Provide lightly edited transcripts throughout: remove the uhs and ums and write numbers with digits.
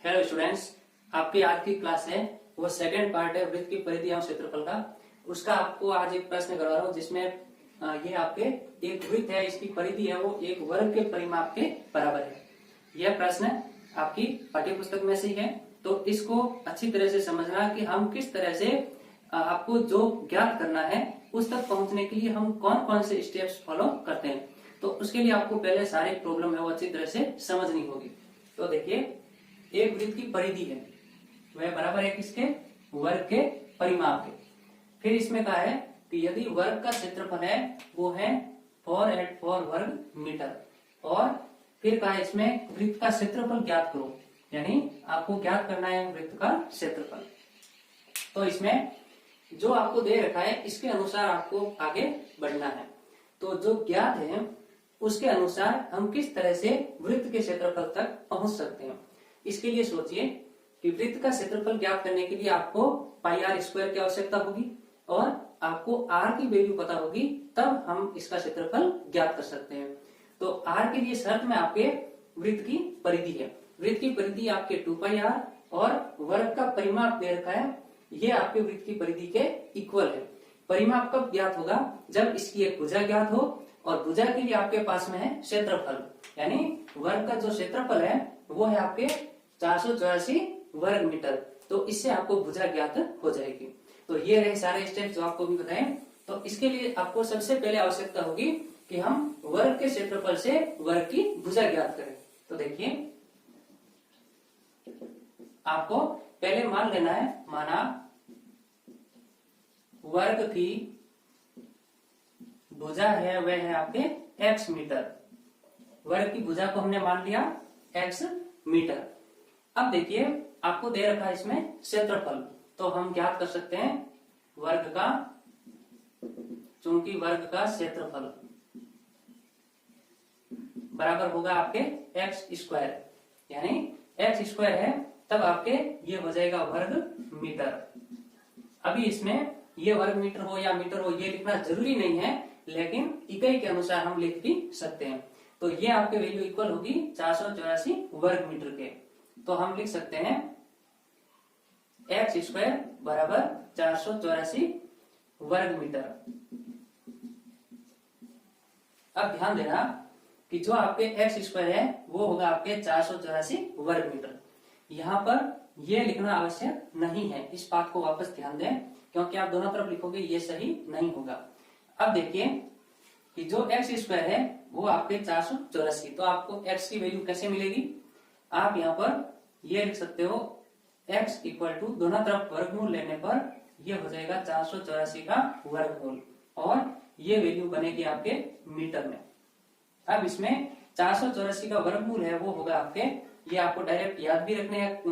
Hello students, आपकी आज की क्लास है वो सेकंड पार्ट है वृत्त की परिधि एवं क्षेत्रफल का। उसका आपको आज एक प्रश्न करवा रहा हूँ जिसमें ये आपके एक वृत्त है, इसकी परिधि है वो एक वर्ग के परिमाप के बराबर है। यह प्रश्न आपकी पाठ्य पुस्तक में से ही है, तो इसको अच्छी तरह से समझना कि हम किस तरह से आपको जो ज्ञात करना है उस तक पहुंचने के लिए हम कौन कौन से स्टेप्स फॉलो करते हैं। तो उसके लिए आपको पहले सारे प्रॉब्लम है वो अच्छी तरह से समझनी होगी। तो देखिए, एक वृत्त की परिधि है वह बराबर है किसके? वर्ग के परिमाप के। फिर इसमें कहा है कि यदि वर्ग का क्षेत्रफल है वो है 4 वर्ग मीटर, और फिर कहा है इसमें वृत्त का क्षेत्रफल ज्ञात करो, यानी आपको ज्ञात करना है वृत्त का क्षेत्रफल। तो इसमें जो आपको दे रखा है इसके अनुसार आपको आगे बढ़ना है। तो जो ज्ञात है उसके अनुसार हम किस तरह से वृत्त के क्षेत्रफल तक पहुंच सकते हैं। इसके लिए सोचिए कि वृत्त का क्षेत्रफल ज्ञात करने के लिए आपको पाई आर स्क्वायर की आवश्यकता होगी और आपको आर की वैल्यू पता होगी, तब हम इसका क्षेत्रफल ज्ञात कर सकते हैं। तो आर के लिए शर्त में आपके वृत्त की परिधि है। वृत्त की परिधि आपके 2 पाई आर और वर्ग का परिमाप दे रखा है, ये आपके वृत्त की परिधि के इक्वल है। परिमाप कब ज्ञात होगा? जब इसकी एक भुजा ज्ञात हो, और भुजा के लिए आपके पास में है क्षेत्रफल, यानी वर्ग का जो क्षेत्रफल है वो है आपके 484 वर्ग मीटर। तो इससे आपको भुजा ज्ञात हो जाएगी। तो ये रहे सारे स्टेप जो आपको भी बताए। तो इसके लिए आपको सबसे पहले आवश्यकता होगी कि हम वर्ग के क्षेत्रफल से वर्ग की भुजा ज्ञात करें। तो देखिए, आपको पहले मान लेना है, माना वर्ग की भुजा है वह है आपके x मीटर। वर्ग की भुजा को हमने मान लिया x मीटर। अब देखिए, आपको दे रखा है इसमें क्षेत्रफल, तो हम ज्ञात कर सकते हैं वर्ग का, चूंकि वर्ग का क्षेत्रफल बराबर होगा आपके x स्क्वायर, यानी x स्क्वायर है तब आपके ये हो जाएगा वर्ग मीटर। अभी इसमें ये वर्ग मीटर हो या मीटर हो ये लिखना जरूरी नहीं है, लेकिन इकाई के अनुसार हम लिख भी सकते हैं। तो ये आपके वैल्यू इक्वल होगी 484 वर्ग मीटर के। तो हम लिख सकते हैं एक्स स्क्वायर बराबर 484 वर्ग मीटर। अब ध्यान देना कि जो आपके एक्स स्क्वायर है वो होगा आपके 484 वर्ग मीटर। यहाँ पर ये लिखना आवश्यक नहीं है, इस बात को वापस ध्यान दें, क्योंकि आप दोनों तरफ लिखोगे ये सही नहीं होगा। अब देखिए कि जो एक्स स्क्वायर है वो आपके 484, तो आपको एक्स की वैल्यू कैसे मिलेगी? आप यहाँ पर ये लिख सकते हो एक्स इक्वल टू, दोनों तरफ वर्गमूल लेने पर ये हो जाएगा 484 का वर्गमूल, और ये वैल्यू बनेगी आपके मीटर में। अब इसमें 484 का वर्गमूल है वो होगा आपके, ये आपको डायरेक्ट याद भी रखने हैं,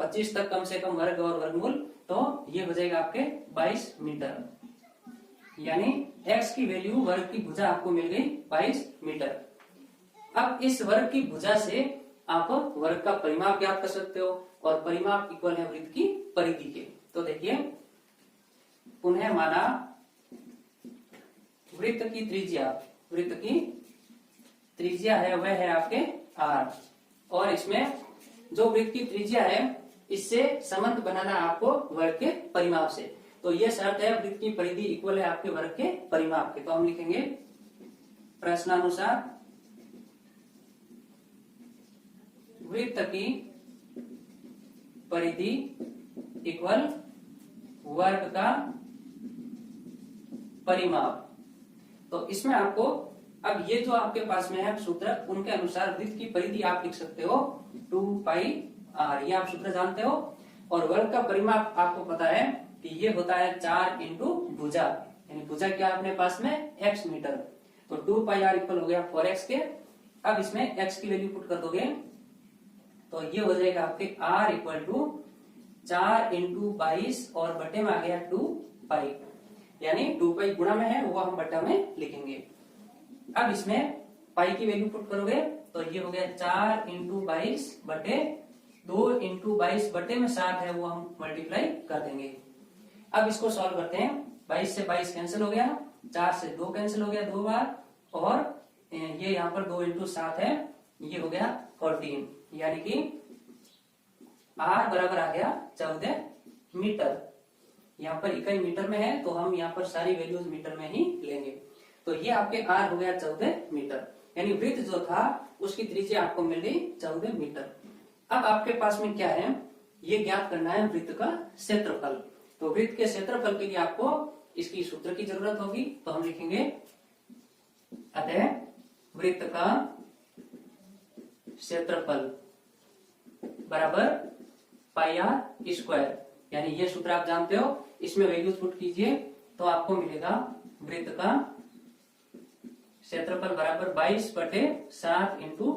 25 तक कम से कम वर्ग और वर्गमूल, तो ये हो जाएगा आपके 22 मीटर। यानी x की वैल्यू वर्ग की भुजा आपको मिल गई 22 मीटर। अब इस वर्ग की भुजा से आप वर्ग का परिमाप ज्ञात कर सकते हो, और परिमाप इक्वल है वृत्त की परिधि के। तो देखिए, पुनः माना वृत्त की त्रिज्या है वह है आपके r, और इसमें जो वृत्त की त्रिज्या है इससे संबंध बनाना आपको वर्ग के परिमाप से। तो ये शर्त है वृत्त की परिधि इक्वल है आपके वर्ग के परिमाप के। तो हम लिखेंगे प्रश्नानुसार वृत्त की परिधि इक्वल वर्ग का परिमाप। तो इसमें आपको अब ये जो आपके पास में है सूत्र, उनके अनुसार वृत्त की परिधि आप लिख सकते हो 2 पाई आर, ये आप सूत्र जानते हो। और वर्ग का परिमाप आपको पता है कि ये होता है 4 इंटू भुजा, यानी भुजा क्या अपने पास में x मीटर। तो 2 पाई आर इक्वल हो गया 4x के। अब इसमें x की वैल्यू पुट कर दोगे तो ये हो जाएगा आपके r इक्वल टू 4 इंटू 22 और बटे में आ गया 2 पाई, यानी 2 पाई गुणा में है वो हम बटा में लिखेंगे। अब इसमें पाई की वैल्यू पुट करोगे तो ये हो गया 4 इंटू 22 बटे 2 इंटू 22 बटे में 7 है वो हम मल्टीप्लाई कर देंगे। अब इसको सॉल्व करते हैं, 22 से 22 कैंसिल हो गया, 4 से 2 कैंसिल हो गया 2 बार, और ये यहाँ पर 2 इंटू 7 है, ये हो गया 14, यानी कि आर बराबर आ गया 14 मीटर। यहाँ पर इकाई मीटर में है तो हम यहाँ पर सारी वैल्यूज मीटर में ही लेंगे। तो ये आपके आर हो गया 14 मीटर, यानी वृत्त जो था उसकी त्रिज्या आपको मिल गई 14 मीटर। अब आपके पास में क्या है, ये ज्ञात करना है वृत्त का क्षेत्रफल। तो वृत्त के क्षेत्रफल के लिए आपको इसकी सूत्र की जरूरत होगी। तो हम लिखेंगे अतः वृत्त का क्षेत्रफल बराबर पाई आर स्क्वायर, यानी ये सूत्र आप जानते हो। इसमें वैल्यूज पुट कीजिए तो आपको मिलेगा वृत्त का क्षेत्रफल बराबर 22/7 इंटू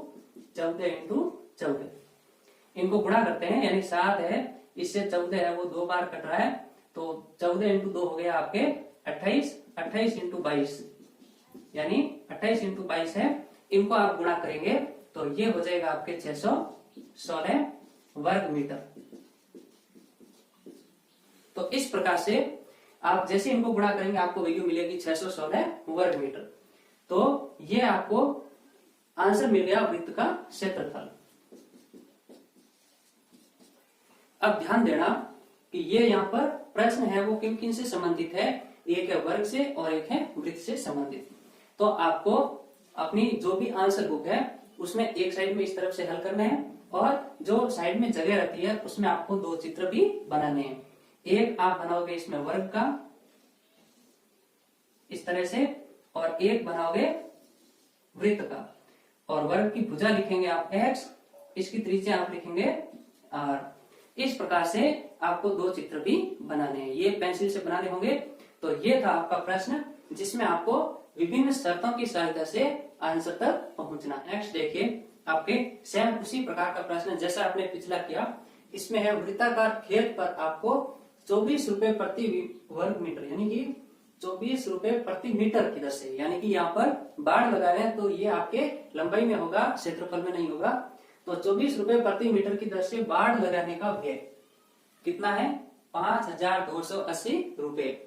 14 इंटू 14। इनको गुणा करते हैं, यानी 7 है, इससे 14 है वो 2 बार कट रहा है, तो 14 इंटू 2 हो गया आपके 28, 28 इंटू 22 यानी 28 इंटू 22 है। इनको आप गुणा करेंगे तो ये हो जाएगा आपके 616 वर्ग मीटर। तो इस प्रकार से आप जैसे इनको गुणा करेंगे आपको वैल्यू मिलेगी 616 वर्ग मीटर। तो ये आपको आंसर मिल गया वृत्त का क्षेत्रफल। अब ध्यान देना कि ये यहाँ पर प्रश्न है वो किन किन से संबंधित है, एक है वर्ग से और एक है वृत्त से संबंधित। तो आपको अपनी जो भी आंसर बुक है उसमें एक साइड में इस तरफ से हल करना है, और जो साइड में जगह रहती है उसमें आपको 2 चित्र भी बनाने हैं। एक आप बनाओगे इसमें वर्ग का इस तरह से, और एक बनाओगे वृत्त का, और वर्ग की भुजा लिखेंगे आप x, इसकी त्रिज्या आप लिखेंगे r। इस प्रकार से आपको 2 चित्र भी बनाने हैं, ये पेंसिल से बनाने होंगे। तो ये था आपका प्रश्न जिसमें आपको विभिन्न शर्तों की सहायता से आंसर तक पहुंचना। नेक्स्ट देखिए आपके सेम उसी प्रकार का प्रश्न जैसा आपने पिछला किया। इसमें है वृत्ताकार खेत पर आपको 24 रुपए प्रति वर्ग मीटर, यानी कि 24 रुपए प्रति मीटर की दर से, यानी कि यहाँ पर बाढ़ लगा रहे हैं तो ये आपके लंबाई में होगा, क्षेत्रफल में नहीं होगा। तो 24 रुपए प्रति मीटर की दर से बाढ़ लगाने का व्यय कितना है, 5280 रुपए।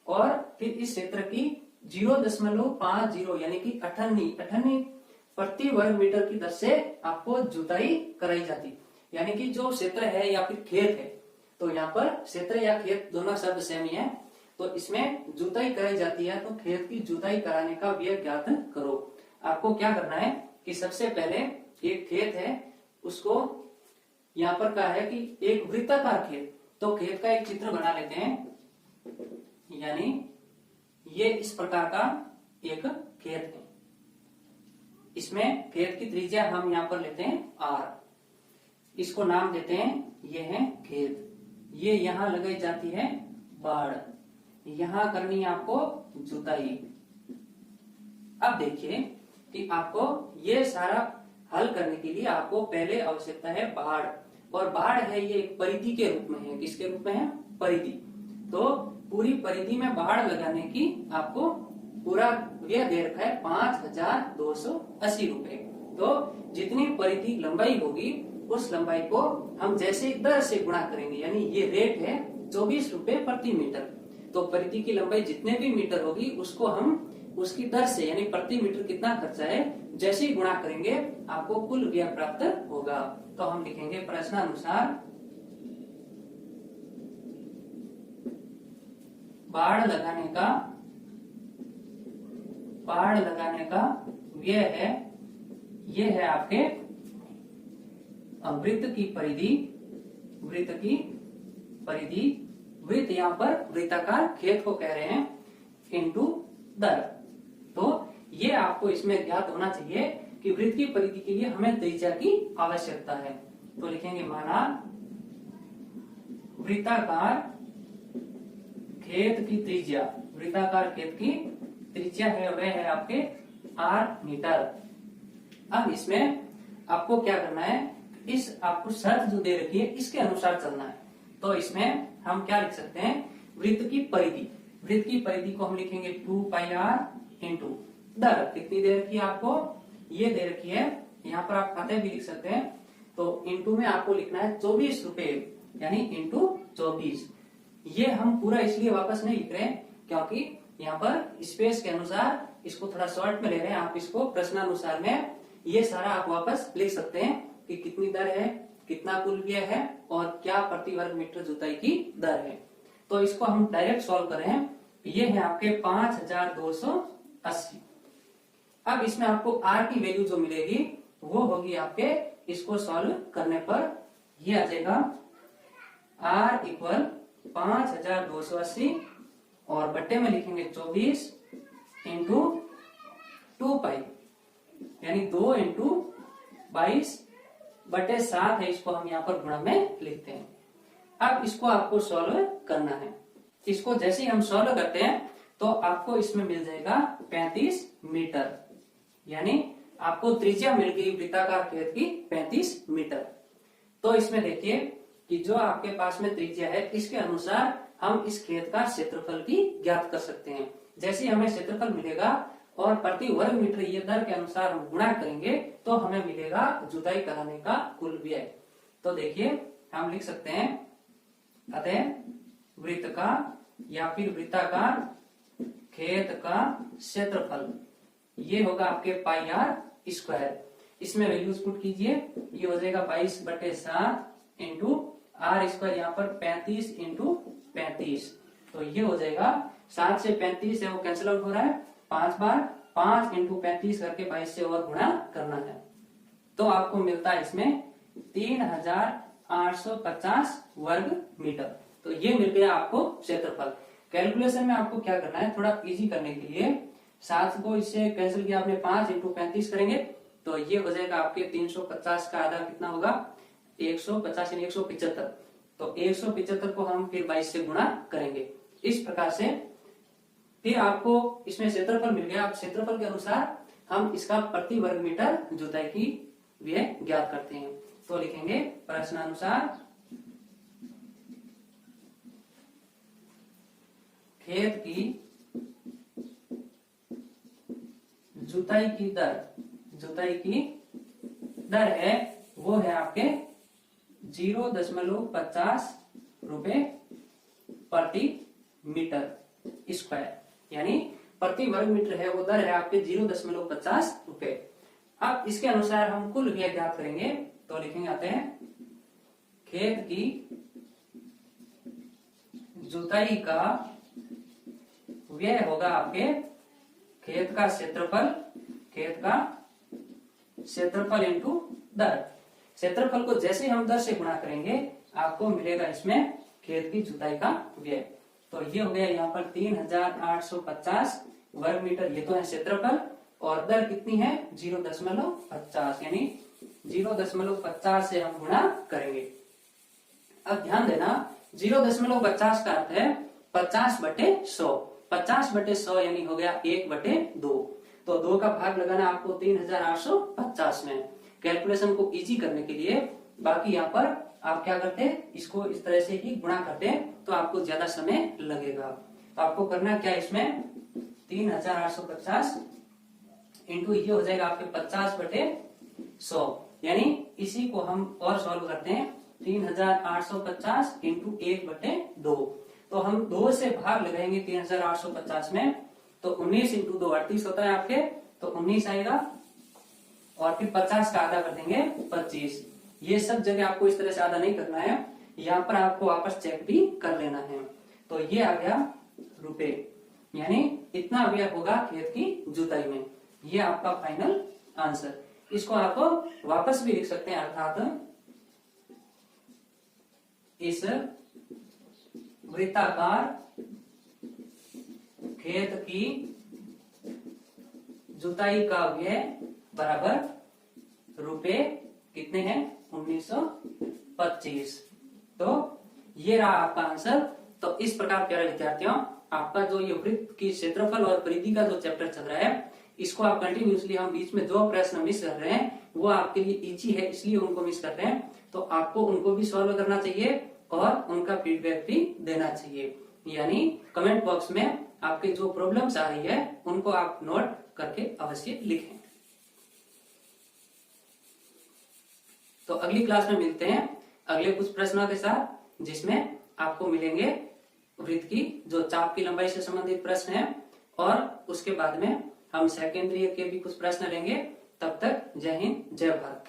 और फिर इस क्षेत्र की 0.50 यानी कि 58 प्रति वर्ग मीटर की दर से आपको जुताई कराई जाती, यानी कि जो क्षेत्र है या फिर खेत है, तो यहाँ पर क्षेत्र या खेत दोनों शब्द सेम ही है, तो इसमें जुताई कराई जाती है। तो खेत की जुताई कराने का व्यय ज्ञात करो। आपको क्या करना है कि सबसे पहले एक खेत है उसको यहाँ पर कहा है कि एक वृत्ताकार खेत, तो खेत का एक चित्र बना लेते हैं, यानी ये इस प्रकार का एक खेत है। इसमें खेत की त्रिज्या हम यहाँ पर लेते हैं r, इसको नाम देते हैं ये है खेत। ये यहाँ लगाई जाती है बाढ़, यहाँ करनी है आपको जुताई। अब देखिए कि आपको ये सारा हल करने के लिए आपको पहले आवश्यकता है बाढ़, और बाढ़ है ये एक परिधि के रूप में है। किसके रूप में है, परिधि। तो पूरी परिधि में बाढ़ लगाने की आपको पूरा व्यय दे रखा है 5280 रुपए। तो जितनी परिधि लंबाई होगी उस लंबाई को हम जैसे दर से गुणा करेंगे, यानी ये रेट है 24 रुपए प्रति मीटर। तो परिधि की लंबाई जितने भी मीटर होगी उसको हम उसकी दर से, यानी प्रति मीटर कितना खर्चा है, जैसे ही गुणा करेंगे आपको कुल व्यय प्राप्त होगा। तो हम लिखेंगे प्रश्नानुसार बाढ़ लगाने का व्यय है, ये है आपके वृत्त की परिधि, वृत्त यहाँ पर वृत्ताकार खेत को कह रहे हैं, इनटू दर। तो ये आपको इसमें ज्ञात होना चाहिए कि वृत्त की परिधि के लिए हमें त्रिज्या की आवश्यकता है। तो लिखेंगे माना वृत्ताकार खेत की त्रिज्या, वृत्ताकार खेत की त्रिज्या है वह है आपके r मीटर। अब इसमें आपको क्या करना है, इस आपको शर्त जो दे रखी है इसके अनुसार चलना है। तो इसमें हम क्या लिख सकते हैं, वृत्त की परिधि को हम लिखेंगे 2 पाई r इंटू दर। कितनी दे रखी है आपको, ये दे रखी है, यहाँ पर आप अतः भी लिख सकते हैं। तो इंटू में आपको लिखना है 24 रुपए, यानी इंटू 24। ये हम पूरा इसलिए वापस नहीं लिख रहे हैं क्योंकि यहाँ पर स्पेस के अनुसार इसको थोड़ा शॉर्ट में ले रहे हैं। आप इसको प्रश्नानुसार में ये सारा आप वापस लिख सकते हैं कि कितनी दर है, कितना कुल व्यय है और क्या प्रति वर्ग मीटर जुताई की दर है। तो इसको हम डायरेक्ट सॉल्व करें, ये है आपके 5280। अब इसमें आपको आर की वैल्यू जो मिलेगी वो होगी आपके, इसको सॉल्व करने पर ये आ जाएगा आर इक्वल 5280 और बट्टे में लिखेंगे 24 इंटू 2 पाई, यानी 2 इंटू 22/7 है। इसको हम यहाँ पर गुणा में लिखते हैं। अब इसको आपको सॉल्व करना है। इसको जैसे ही हम सॉल्व करते हैं तो आपको इसमें मिल जाएगा 35 मीटर, यानी आपको त्रिज्या मिल गई वृत्ताकार खेत की 35 मीटर। तो इसमें देखिए कि जो आपके पास में त्रिज्या है इसके अनुसार हम इस खेत का क्षेत्रफल की ज्ञात कर सकते हैं। जैसे हमें क्षेत्रफल मिलेगा और प्रति वर्ग मीटर ये दर के अनुसार हम गुणा करेंगे तो हमें मिलेगा जुताई कराने का कुल व्यय। तो देखिए हम लिख सकते हैं अतः वृत्त का या फिर वृत्ताकार खेत का क्षेत्रफल ये होगा आपके पाई आर स्क्वायर। इसमें वैल्यूज पुट कीजिए, ये हो जाएगा 22/7 इंटू आर स्क्वायर, यहाँ पर 35 इंटू 35। तो ये हो जाएगा 7 से 35 है वो कैंसिल आउट हो रहा है 5 बार, 5 इंटू 35 करके 22 से और गुणा करना है। तो आपको मिलता है इसमें 3850 वर्ग मीटर। तो ये मिल गया आपको क्षेत्रफल। कैलकुलेशन में आपको क्या करना है, थोड़ा इजी करने के लिए 7 को इससे कैंसिल किया आपने, 5 इंटू 35 करेंगे तो ये हो जाएगा आपके 350 का आधा कितना होगा 150 यानी 175। तो 175 को हम फिर 22 से गुणा करेंगे। इस प्रकार से फिर आपको इसमें क्षेत्रफल मिल गया। अब क्षेत्रफल के अनुसार हम इसका प्रति वर्ग मीटर जुताई की व्यय ज्ञात करते हैं। तो लिखेंगे प्रश्नानुसार खेत की जुताई की दर है वो है आपके 0.50 रुपए प्रति मीटर स्क्वायर, यानी प्रति वर्ग मीटर है वो दर है आपके 0.50 रुपए। अब इसके अनुसार हम कुल व्यय ज्ञात करेंगे। तो लिखेंगे आते हैं खेत की जुताई का व्यय होगा आपके खेत का क्षेत्रफल इंटू दर। क्षेत्रफल को जैसे हम दर से गुणा करेंगे आपको मिलेगा इसमें खेत की जुताई का व्यय। तो ये हो गया यहाँ पर 3850 वर्ग मीटर, ये तो है क्षेत्रफल, और दर कितनी है 0.50, यानी 0.50 से हम गुणा करेंगे। अब ध्यान देना 0.50 का अर्थ है 50/100। 50/100 यानी हो गया 1/2। तो 2 का भाग लगाना आपको 3850 में। कैलकुलेशन को इजी करने के लिए बाकी यहाँ पर आप क्या करते हैं, इसको इस तरह से ही गुणा करते हैं तो आपको ज्यादा समय लगेगा। तो आपको करना क्या, इसमें 3850 इंटू ये हो जाएगा आपके 50/100, यानी इसी को हम और सॉल्व करते हैं 3850 इंटू 1/2। तो हम 2 से भाग लगाएंगे 3850 में, तो 19 इंटू 2 38 होता है आपके, तो 19 आएगा, और फिर 50 का आधा कर देंगे 25। ये सब जगह आपको इस तरह से आधा नहीं करना है, यहाँ पर आपको वापस चेक भी कर लेना है। तो ये आ गया रुपए, यानी इतना व्यय होगा खेत की जुताई में। ये आपका फाइनल आंसर। इसको आप वापस भी लिख सकते हैं, अर्थात इस वृत्ताकार खेत की जुताई का व्यय बराबर रुपए कितने हैं 1925। तो ये रहा आपका आंसर। तो इस प्रकार प्यारे विद्यार्थियों, आपका जो ये वृत्त की क्षेत्रफल और परिधि का जो चैप्टर चल रहा है, इसको आप कंटिन्यूसली, हम बीच में जो प्रश्न मिस कर रहे हैं वो आपके लिए इजी है इसलिए उनको मिस कर रहे हैं, तो आपको उनको भी सॉल्व करना चाहिए और उनका फीडबैक भी देना चाहिए। यानी कमेंट बॉक्स में आपके जो प्रॉब्लम्स आ रही है उनको आप नोट करके अवश्य लिखें। तो अगली क्लास में मिलते हैं अगले कुछ प्रश्नों के साथ, जिसमें आपको मिलेंगे वृत्त की जो चाप की लंबाई से संबंधित प्रश्न है, और उसके बाद में हम सेकेंडरी के भी कुछ प्रश्न लेंगे। तब तक जय हिंद, जय भारत।